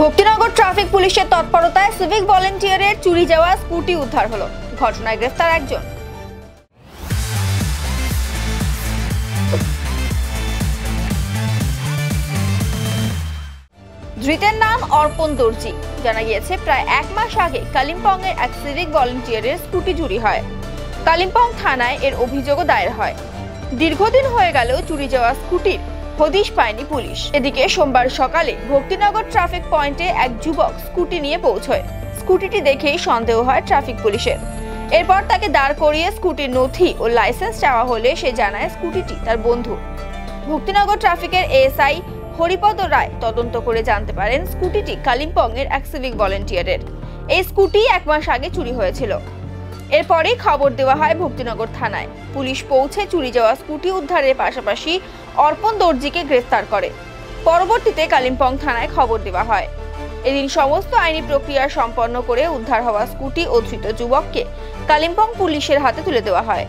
Bhaktinagar traffic পুলিশের তৎপরতায় civic ভলেন্টিয়ারের চুরি যাওয়া স্কুটি উদ্ধার হলো। ঘটনায় গ্রেফতার একজন। ধৃতের নাম অর্পণ দর্জি। জানা গিয়েছে প্রায় 1 মাস আগে কালিম্পং এর এক সিভিক ভলেন্টিয়ারের স্কুটি চুরি হয়। কালিম্পং থানায় এর অভিযোগও দায়ের হয়। দীর্ঘদিন হয়ে গেলেও চুরি যাওয়া স্কুটির হদিশ পায়নি পুলিশ। এদিকে সোমবার সকালে ভক্তিনগর ট্রাফিক পয়েন্টে এক যুবক স্কুটি নিয়ে পৌঁছয়। স্কুটিটি দেখেই সন্দেহ হয় ট্রাফিক পুলিশের। এরপর তাকে দাঁড় করিয়ে স্কুটির নথি ও লাইসেন্স চাওয়া হলে সে জানায় স্কুটিটি তার বন্ধু। ভক্তিনগর ট্রাফিকের এএসআই হরিপদ রায় তদন্ত করে জানতে পারেন স্কুটিটি কালিম্পং এর এক সিভিক ভলেন্টিয়ারের। এই স্কুটি 1 মাস আগে চুরি হয়েছিল। এরপরেই খবর দেওয়া হয় ভক্তিনগর থানায়। পুলিশ পৌঁছে চুরি যাওয়া স্কুটি উদ্ধারের পাশাপাশি অর্পণ দর্জিকে গ্রেফতার করে। পরবর্তীতে কালিম্পং থানায় খবর দেওয়া হয়। এদিন সমস্ত আইনি প্রক্রিয়া সম্পন্ন করে উদ্ধার হওয়া স্কুটি ও ধৃত যুবককে কালিম্পং পুলিশের হাতে তুলে দেওয়া হয়।